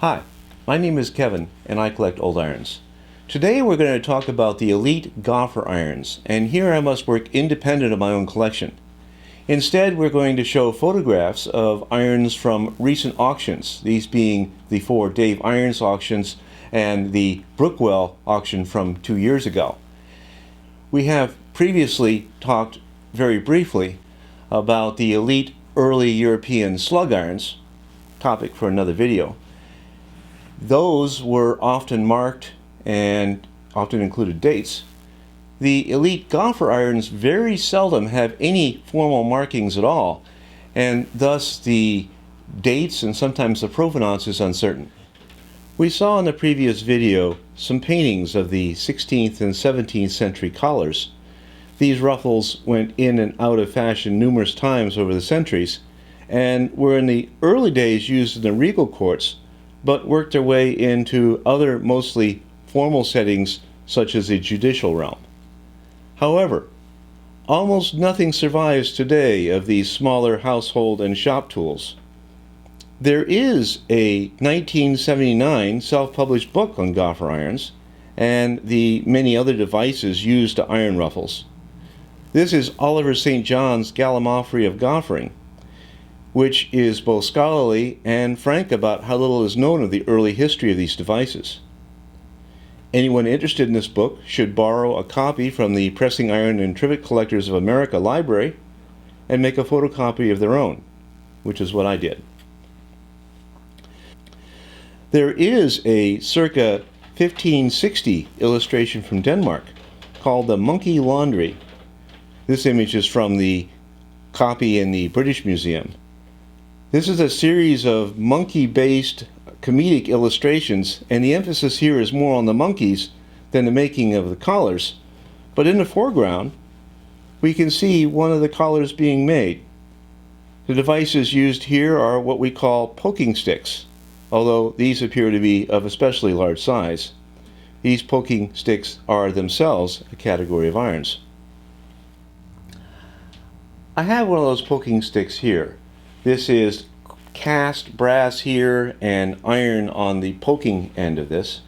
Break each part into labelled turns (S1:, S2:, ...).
S1: Hi, my name is Kevin and I collect old irons. Today we're going to talk about the elite goffer irons, and here I must work independent of my own collection. Instead, we're going to show photographs of irons from recent auctions, these being the 4 Dave Irons auctions and the Brookwell auction from 2 years ago. We have previously talked very briefly about the elite early European slug irons, topic for another video. Those were often marked and often included dates. The elite goffer irons very seldom have any formal markings at all, and thus the dates and sometimes the provenance is uncertain. We saw in the previous video some paintings of the 16th and 17th century collars. These ruffles went in and out of fashion numerous times over the centuries and were in the early days used in the regal courts, but worked their way into other mostly formal settings such as the judicial realm. However, almost nothing survives today of these smaller household and shop tools. There is a 1979 self-published book on goffer irons and the many other devices used to iron ruffles. This is Oliver St. John's Gallimaufry of Goffering, which is both scholarly and frank about how little is known of the early history of these devices. Anyone interested in this book should borrow a copy from the Pressing Iron and Trivet Collectors of America library and make a photocopy of their own, which is what I did. There is a circa 1560 illustration from Denmark called the Monkey Laundry. This image is from the copy in the British Museum. This is a series of monkey-based comedic illustrations, and the emphasis here is more on the monkeys than the making of the collars. But in the foreground, we can see one of the collars being made. The devices used here are what we call poking sticks, although these appear to be of especially large size. These poking sticks are themselves a category of irons. I have one of those poking sticks here. This is cast brass here and iron on the poking end of this.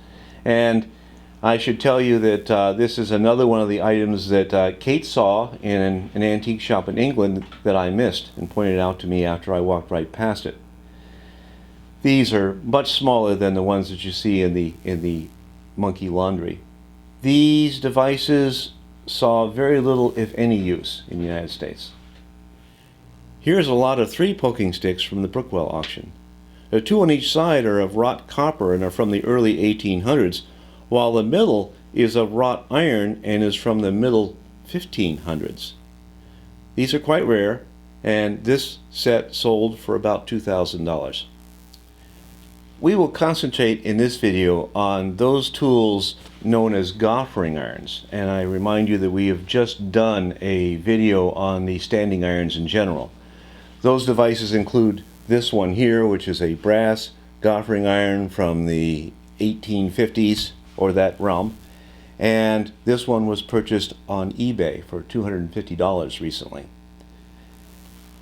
S1: And I should tell you that this is another one of the items that Kate saw in an antique shop in England that I missed and pointed out to me after I walked right past it. These are much smaller than the ones that you see in the Monkey Laundry. These devices saw very little, if any, use in the United States. Here's a lot of 3 poking sticks from the Brookwell auction. The 2 on each side are of wrought copper and are from the early 1800s, while the middle is of wrought iron and is from the middle 1500s. These are quite rare, and this set sold for about $2,000. We will concentrate in this video on those tools known as goffering irons, and I remind you that we have just done a video on the standing irons in general. Those devices include this one here, which is a brass goffering iron from the 1850s or that realm, and this one was purchased on eBay for $250 recently.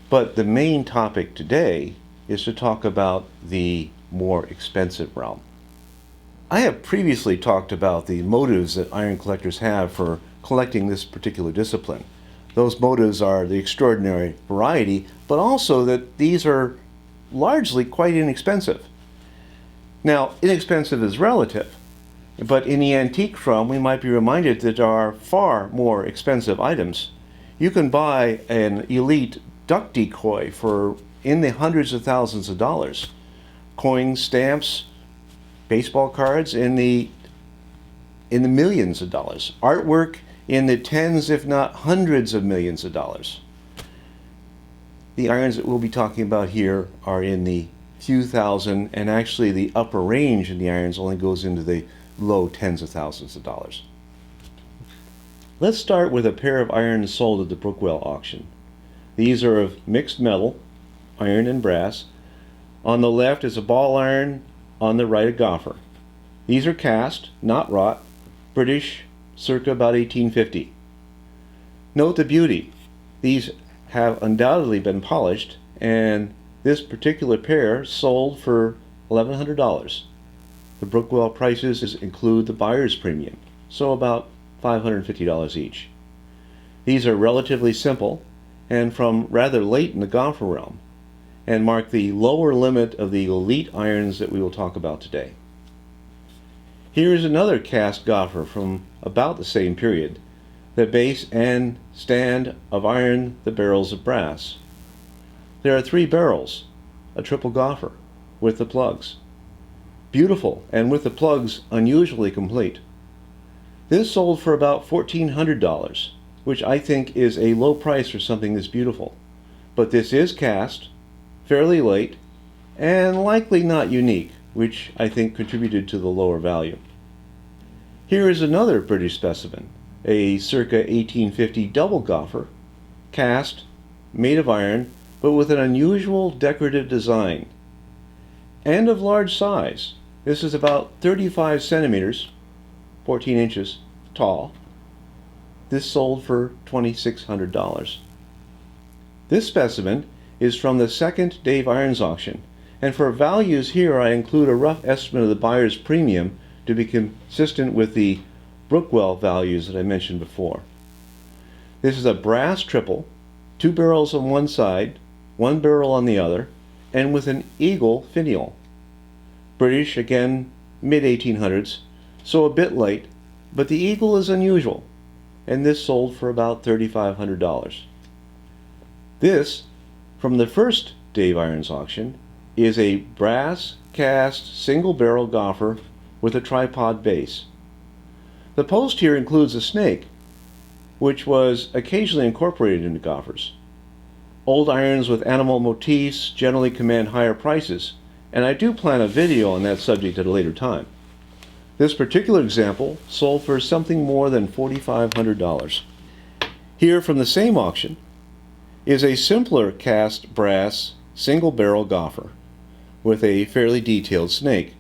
S1: But the main topic today is to talk about the more expensive realm. I have previously talked about the motives that iron collectors have for collecting this particular discipline. Those motives are the extraordinary variety, but also that these are largely quite inexpensive. Now, inexpensive is relative, but in the antique realm we might be reminded that there are far more expensive items. You can buy an elite duck decoy for in the hundreds of thousands of dollars. Coins, stamps, baseball cards in the millions of dollars. Artwork in the tens, if not hundreds of millions of dollars. The irons that we'll be talking about here are in the few thousand, and actually the upper range in the irons only goes into the low tens of thousands of dollars. Let's start with a pair of irons sold at the Brookwell auction. These are of mixed metal, iron and brass. On the left is a ball iron, on the right a goffer. These are cast, not wrought, British, circa about 1850. Note the beauty. These have undoubtedly been polished, and this particular pair sold for $1,100. The Brookwell prices include the buyer's premium, so about $550 each. These are relatively simple and from rather late in the goffer realm, and mark the lower limit of the elite irons that we will talk about today. Here is another cast goffer from about the same period. The base and stand of iron, the barrels of brass. There are 3 barrels, a triple goffer, with the plugs. Beautiful, and with the plugs unusually complete. This sold for about $1,400, which I think is a low price for something this beautiful. But this is cast, fairly late, and likely not unique, which I think contributed to the lower value. Here is another British specimen, a circa 1850 double goffer, cast, made of iron, but with an unusual decorative design, and of large size. This is about 35 centimeters, 14 inches, tall. This sold for $2,600. This specimen is from the second Dave Irons auction, and for values here I include a rough estimate of the buyer's premium to be consistent with the Brookwell values that I mentioned before. This is a brass triple, 2 barrels on one side, 1 barrel on the other, and with an eagle finial. British, again, mid-1800s, so a bit late, but the eagle is unusual, and this sold for about $3,500. This, from the first Dave Irons auction, is a brass cast single barrel goffer with a tripod base. The post here includes a snake, which was occasionally incorporated into goffers. Old irons with animal motifs generally command higher prices, and I do plan a video on that subject at a later time. This particular example sold for something more than $4,500. Here from the same auction is a simpler cast brass single barrel goffer with a fairly detailed snake.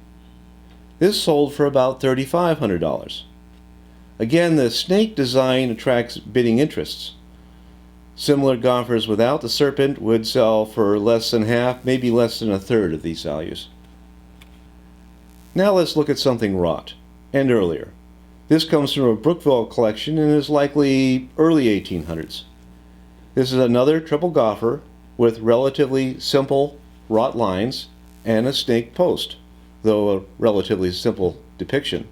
S1: This sold for about $3,500. Again, the snake design attracts bidding interests. Similar goffers without the serpent would sell for less than half, maybe less than a third of these values. Now let's look at something wrought, and earlier. This comes from a Brookwell collection and is likely early 1800s. This is another triple goffer with relatively simple wrought lines and a snake post, though a relatively simple depiction.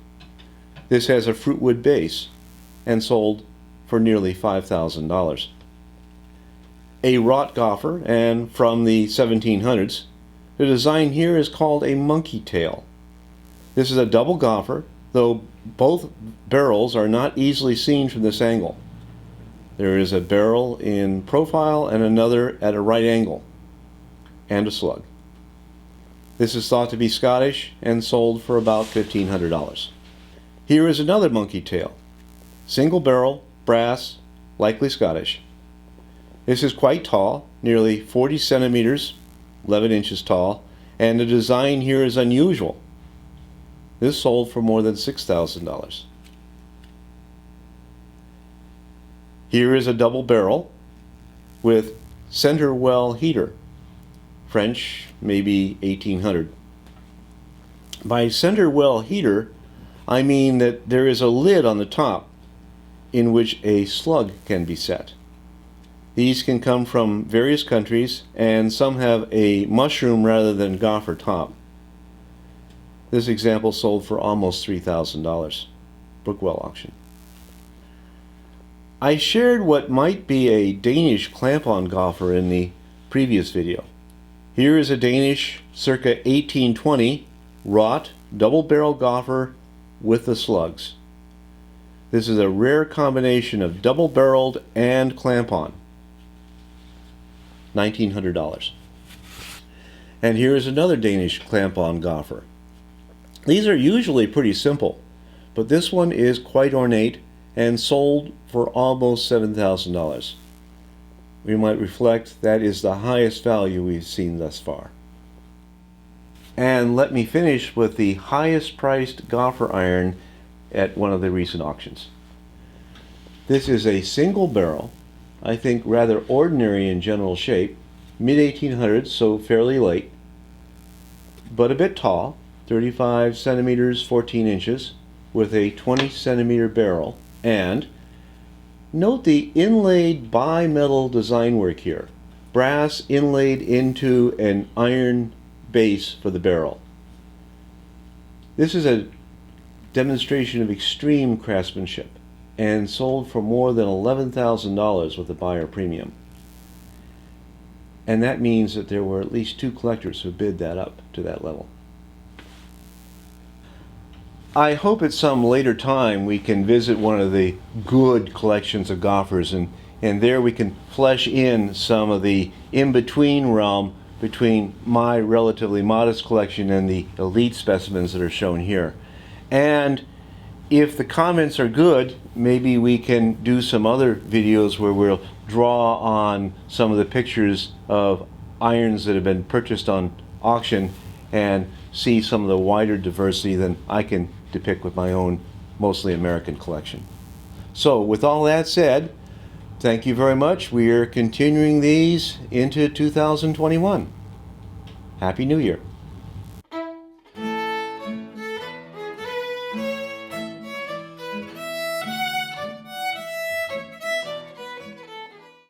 S1: This has a fruitwood base and sold for nearly $5,000. A wrought goffer, and from the 1700s, the design here is called a monkey tail. This is a double goffer, though both barrels are not easily seen from this angle. There is a barrel in profile and another at a right angle, and a slug. This is thought to be Scottish and sold for about $1,500. Here is another monkey tail, single barrel, brass, likely Scottish. This is quite tall, nearly 40 centimeters, 11 inches tall, and the design here is unusual. This sold for more than $6,000. Here is a double barrel with center well heater, French, maybe 1800. By center well heater, I mean that there is a lid on the top in which a slug can be set. These can come from various countries, and some have a mushroom rather than goffer top. This example sold for almost $3,000. Brookwell auction. I shared what might be a Danish clamp-on goffer in the previous video. Here is a Danish circa 1820 wrought double-barrel goffer with the slugs. This is a rare combination of double-barreled and clamp-on. $1,900. And here is another Danish clamp-on goffer. These are usually pretty simple, but this one is quite ornate and sold for almost $7,000. We might reflect that is the highest value we've seen thus far. And let me finish with the highest priced goffer iron at one of the recent auctions. This is a single barrel, I think rather ordinary in general shape, mid-1800s, so fairly late. but a bit tall, 35 centimeters, 14 inches, with a 20 centimeter barrel. And note the inlaid bimetal design work here. Brass inlaid into an iron base for the barrel. This is a demonstration of extreme craftsmanship and sold for more than $11,000 with a buyer premium. And that means that there were at least 2 collectors who bid that up to that level. I hope at some later time we can visit one of the good collections of goffers, and there we can flesh in some of the in-between realm between my relatively modest collection and the elite specimens that are shown here. And if the comments are good, maybe we can do some other videos where we'll draw on some of the pictures of irons that have been purchased on auction and see some of the wider diversity than I can depict with my own mostly American collection. So with all that said, thank you very much. We are continuing these into 2021. Happy New Year.